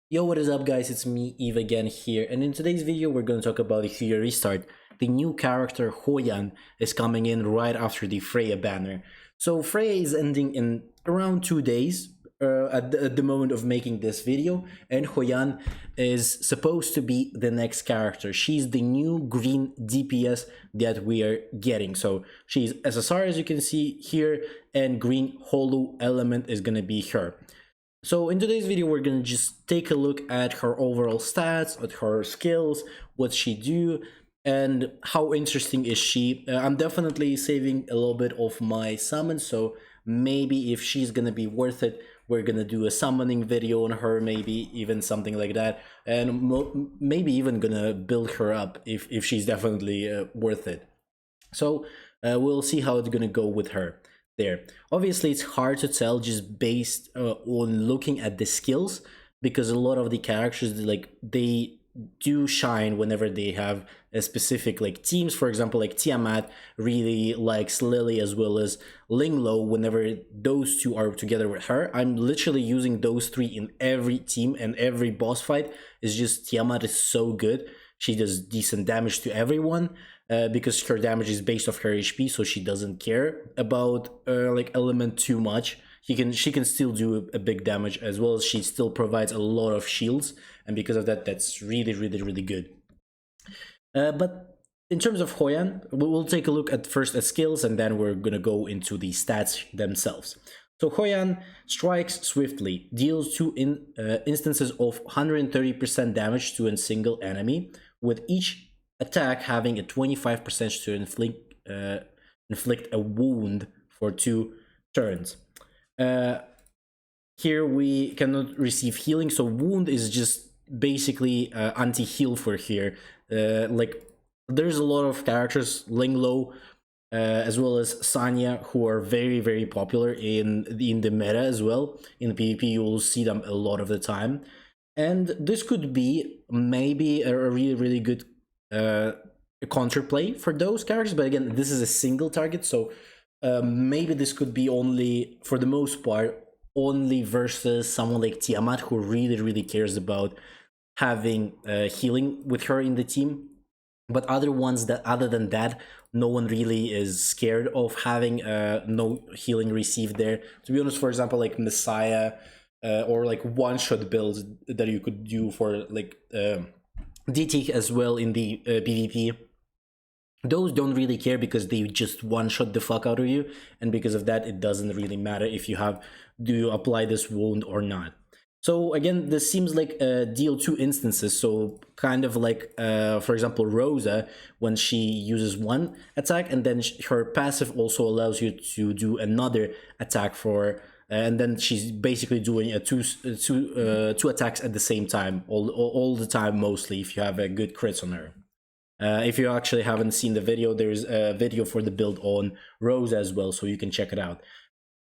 Yo, what is up guys, it's me, Eve again here, and in today's video we're going to talk about the Theory Restart. The new character, Hoyan, is coming in right after the Freya banner. So Freya is ending in around 2 days at the moment of making this video, and Hoyan is supposed to be the next character. She's the new green DPS that we are getting. So she's SSR as you can see here, and green holo element is going to be her. So in today's video, we're gonna just take a look at her overall stats, at her skills, what she do, and how interesting is she. I'm definitely saving a little bit of my summon, so maybe if she's gonna be worth it, we're gonna do a summoning video on her, maybe even something like that, and maybe even gonna build her up if she's definitely worth it. So we'll see how it's gonna go with her there. Obviously, it's hard to tell just based on looking at the skills, because a lot of the characters, like, they do shine whenever they have a specific like teams. For example, like Tiamat really likes Lily as well as Linglo. Whenever those two are together with her, I'm literally using those three in every team, and every boss fight is just Tiamat is so good. She does decent damage to everyone. Because her damage is based off her HP, so she doesn't care about like element too much. She can still do a big damage, as well as she still provides a lot of shields, and because of that, that's really good. But in terms of Hoyan, we'll take a look at first at skills, and then we're gonna go into the stats themselves. So Hoyan strikes swiftly, deals two instances of 130% damage to a single enemy, with each attack having a 25% to inflict a wound for 2 turns. Here we cannot receive healing, so wound is just basically anti-heal for here. Like, there's a lot of characters, Linglo, as well as Sanya, who are very popular in the meta as well. In PvP, you will see them a lot of the time, and this could be maybe a really good counterplay for those characters. But again, this is a single target, so maybe this could be only, for the most part, only versus someone like Tiamat, who really cares about having healing with her in the team. But other than that, no one really is scared of having no healing received there. To be honest, for example, like Messiah, or like one-shot builds that you could do for like DT as well in the PvP, those don't really care, because they just one-shot the fuck out of you, and because of that, it doesn't really matter if you apply this wound or not. So again, this seems like deal 2 instances, so kind of like, for example, Rosa, when she uses one attack, and then her passive also allows you to do another attack for, and then she's basically doing two attacks at the same time, all the time, mostly, if you have a good crits on her. If you actually haven't seen the video, there's a video for the build on Rose as well, so you can check it out.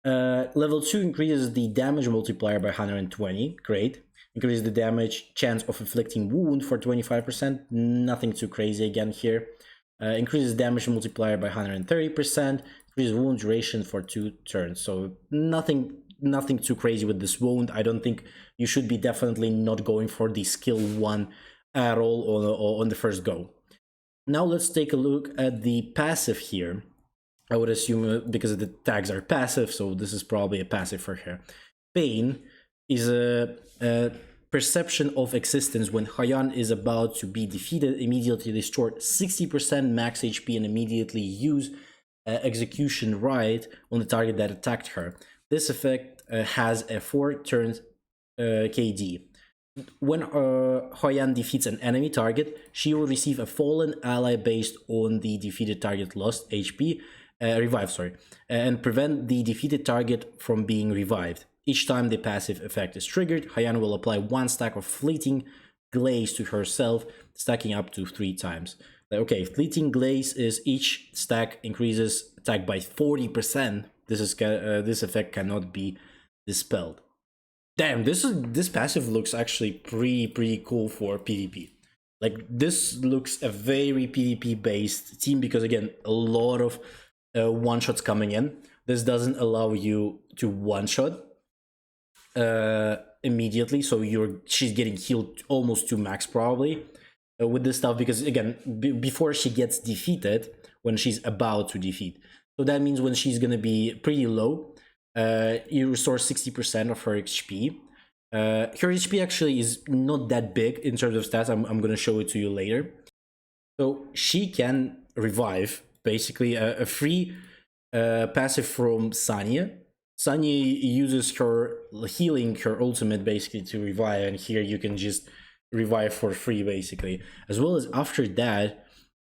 Level 2 increases the damage multiplier by 120, great. Increases the damage chance of inflicting wound for 25%, nothing too crazy again here. Increases damage multiplier by 130%, increases wound duration for 2 turns, so nothing too crazy with this wound. I don't think you should be definitely not going for the skill 1 at all on the first go. Now let's take a look at the passive here. I would assume, because the tags are passive, so this is probably a passive for her. Pain is a perception of existence. When Hoyan is about to be defeated, immediately restore 60% max HP and immediately use execution right on the target that attacked her. This effect has a 4 turn KD. When Hoyan defeats an enemy target, she will receive a fallen ally based on the defeated target lost HP, and prevent the defeated target from being revived. Each time the passive effect is triggered, Hoyan will apply 1 stack of fleeting glaze to herself, stacking up to 3 times. Okay, fleeting glaze is each stack increases attack by 40%. This effect cannot be dispelled. Damn, this passive looks actually pretty cool for PvP. Like, this looks a very PvP based team, because again, a lot of one shots coming in. This doesn't allow you to one shot. immediately, so she's getting healed almost to max probably with this stuff, because again, before she gets defeated, when she's about to defeat. So that means when she's gonna be pretty low, you restore 60% of her HP. Her HP actually is not that big in terms of stats. I'm gonna show it to you later. So she can revive, basically a free passive from Sanya. Sanya uses her healing, her ultimate, basically to revive, and here you can just revive for free, basically. As well as after that,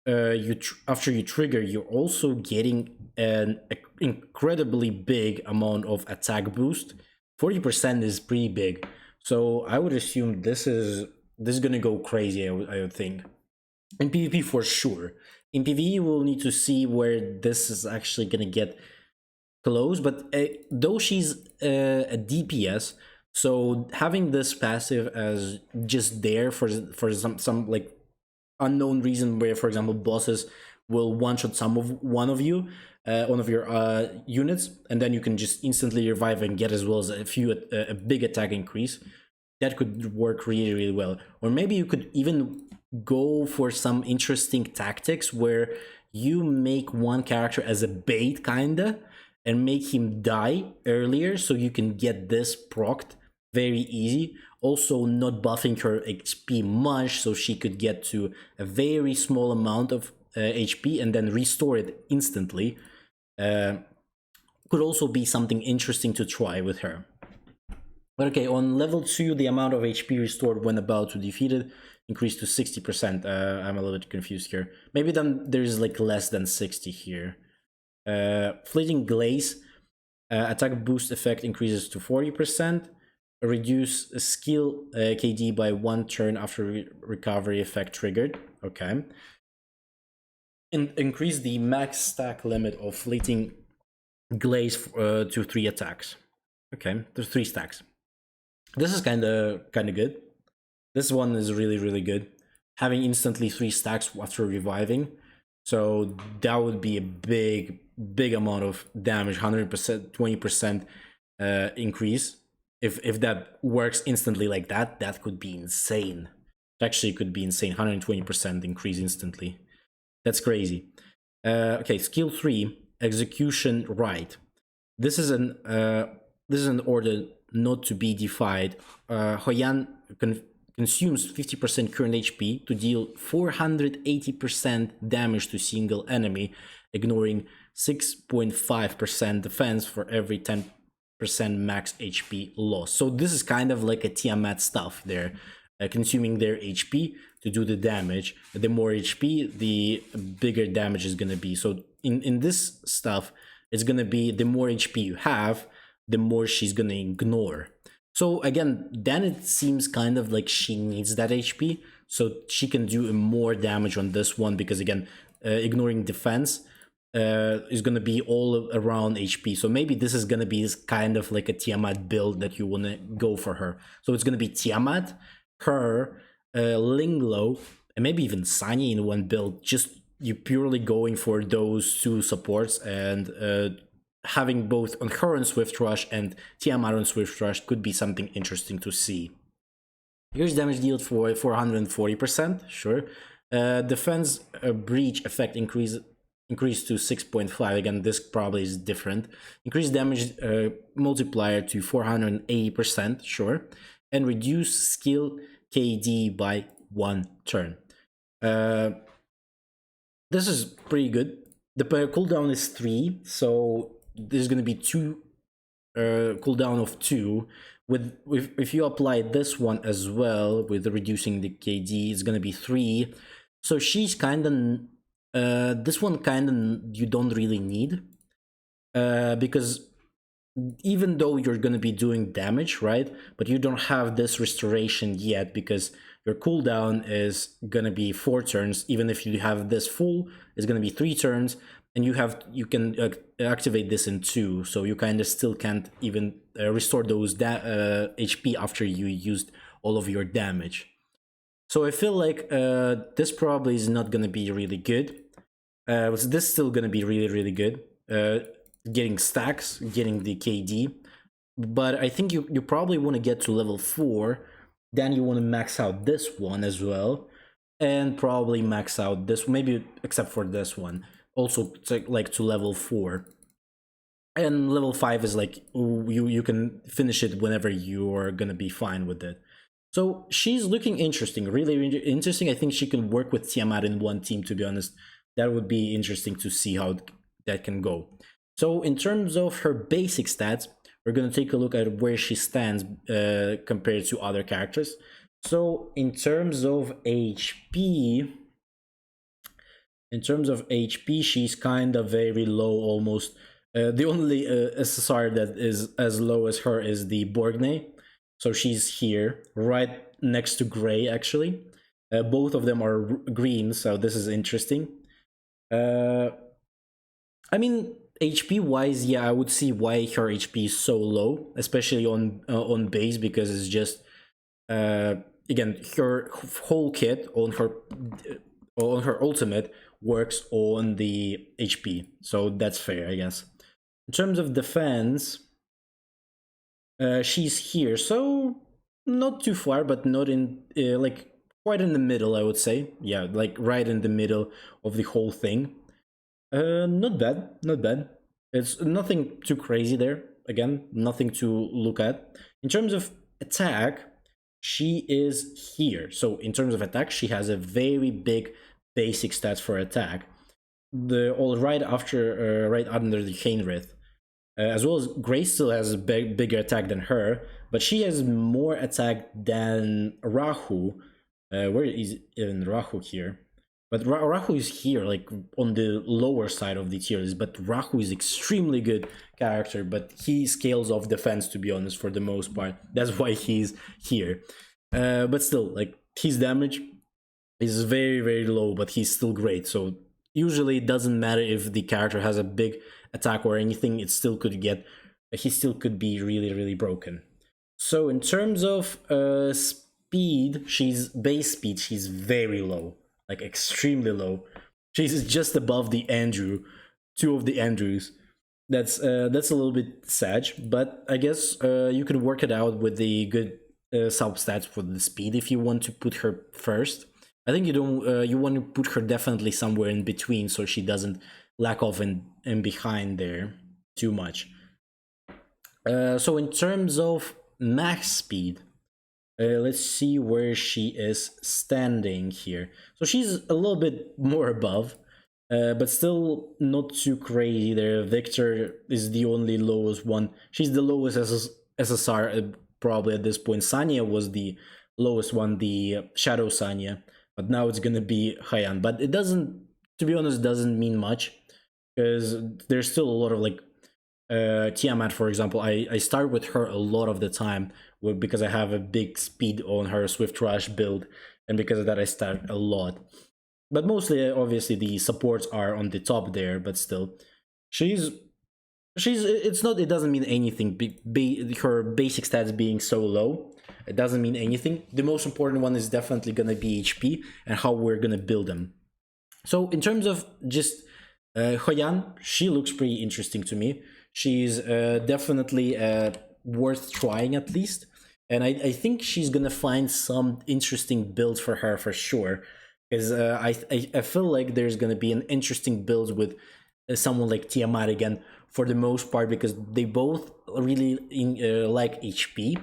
after you trigger, you're also getting an incredibly big amount of attack boost. 40% is pretty big, so I would assume this is gonna go crazy. I would think. In PvP for sure. In PvE, we'll need to see where this is actually gonna get close. But though she's a DPS, so having this passive as just there for some like unknown reason, where for example bosses will one-shot one of your units, and then you can just instantly revive and get as well as a big attack increase. That could work really well. Or maybe you could even go for some interesting tactics where you make one character as a bait kinda, and make him die earlier, so you can get this procced very easy. Also not buffing her HP much, so she could get to a very small amount of HP and then restore it instantly. Could also be something interesting to try with her. But okay, on level 2, the amount of HP restored when about to defeat it increased to 60%. I'm a little bit confused here. Maybe then there's like less than 60 here. Fleeting Glaze, attack boost effect increases to 40%. Reduce skill KD by 1 turn after recovery effect triggered. Okay. Increase the max stack limit of Fleeting Glaze to 3 attacks. Okay, there's 3 stacks. This is kind of good. This one is really good. Having instantly 3 stacks after reviving, so that would be a big amount of damage. 100%, 20% increase. If that works instantly like that, that could be insane. It actually could be insane. 120% increase instantly. That's crazy. Okay, skill 3, execution right. This is an order not to be defied. Hoyan consumes 50% current HP to deal 480% damage to single enemy, ignoring 6.5% defense for every 10% max HP loss. So this is kind of like a Tiamat stuff there, consuming their HP to do the damage. The more HP, the bigger damage is gonna be. So in this stuff, it's gonna be the more HP you have, the more she's gonna ignore. So again, then it seems kind of like she needs that HP, so she can do more damage on this one, because again, ignoring defense is gonna be all around HP. So maybe this is gonna be kind of like a Tiamat build that you wanna go for her. So it's gonna be Tiamat, her, Linglo, and maybe even Sanya in one build. Just you purely going for those 2 supports, and having both on her on Swift Rush and Tiamat on Swift Rush could be something interesting to see. Here's damage dealt for 440%, sure. Defense breach effect increase to 6.5. Again, this probably is different. Increased damage multiplier to 480%, sure. And reduce skill KD by 1 turn. This is pretty good. The cooldown is 3, so there's going to be 2 cooldown of 2. If you apply this one as well with reducing the KD, it's going to be 3. So she's kind of this one kind of you don't really need, because even though you're going to be doing damage, right, but you don't have this restoration yet, because your cooldown is going to be 4 turns. Even if you have this full, it's going to be 3 turns, and you can activate this in 2, so you kind of still can't even restore those HP after you used all of your damage. So I feel like this probably is not going to be really good. This is still going to be really good. Getting stacks, getting the KD, but I think you probably want to get to level 4, then you want to max out this one as well, and probably max out this, maybe except for this one, also like to level 4. And level 5 is like you can finish it whenever you're gonna be fine with it. So she's looking interesting, really interesting. I think she can work with Tiamat in one team, to be honest. That would be interesting to see how that can go. So in terms of her basic stats, we're going to take a look at where she stands compared to other characters. So in terms of HP, she's kind of very low almost. The only SSR that is as low as her is the Borgne. So she's here, right next to Gray, actually. Both of them are green, so this is interesting. I mean, HP wise, yeah, I would see why her HP is so low, especially on base, because it's just again, her whole kit on her ultimate works on the HP, so that's fair, I guess. In terms of defense, she's here, so not too far, but not in like quite in the middle, I would say. Yeah, like right in the middle of the whole thing. Not bad, not bad. It's nothing too crazy there. Again, nothing to look at. In terms of attack, she is here. So in terms of attack, she has a very big basic stats for attack. The all right after, right under the Heinrith. As well as Grace still has a bigger attack than her, but she has more attack than Rahu. Where is even Rahu here? But Rahu is here, like on the lower side of the tier list. But Rahu is extremely good character, but he scales off defense, to be honest, for the most part. That's why he's here. But still, like his damage is very, very low, but he's still great. So usually it doesn't matter if the character has a big attack or anything, he still could be really, really broken. So in terms of speed, base speed, she's very low, like extremely low. She's just above the Andrew, two of the Andrews. That's a little bit sad, but I guess you can work it out with the good sub stats for the speed if you want to put her first. I think you don't. You want to put her definitely somewhere in between, so she doesn't lack off and behind there too much. So in terms of max speed, let's see where she is standing here. So she's a little bit more above, but still not too crazy there. Victor is the only lowest one. She's the lowest SSR probably at this point. Sanya was the lowest one, the Shadow Sanya, but now it's gonna be Hoyan. But it doesn't, to be honest, doesn't mean much, because there's still a lot of like Tiamat, for example. I start with her a lot of the time because I have a big speed on her Swift Rush build, and because of that I start a lot. But mostly, obviously, the supports are on the top there, but still, it doesn't mean anything. Her basic stats being so low, it doesn't mean anything. The most important one is definitely gonna be HP and how we're gonna build them. So in terms of just Hoyan, she looks pretty interesting to me. She's definitely worth trying at least. And I think she's gonna find some interesting builds for her for sure. Because I feel like there's gonna be an interesting build with someone like Tiamat again for the most part, because they both really like HP.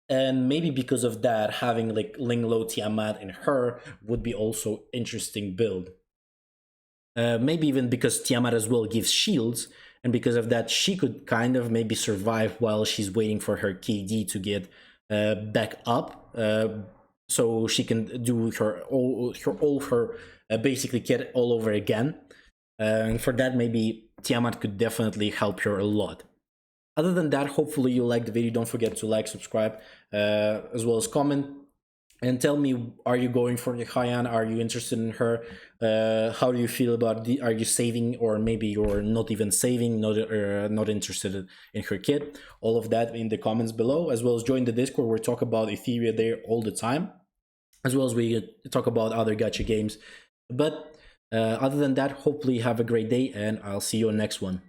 And maybe because of that, having like Linglo, Tiamat, and her would be also interesting build. Maybe even because Tiamat as well gives shields, and because of that, she could kind of maybe survive while she's waiting for her KD to get back up, so she can do her basically kit all over again. And for that, maybe Tiamat could definitely help her a lot. Other than that, hopefully you liked the video. Don't forget to like, subscribe, as well as comment. And tell me, are you going for the Hoyan? Are you interested in her? How do you feel about are you saving, or maybe you're not even saving, not interested in her kit? All of that in the comments below, as well as join the Discord where we talk about Ethereum there all the time, as well as we talk about other gacha games. But other than that, hopefully have a great day, and I'll see you on next one.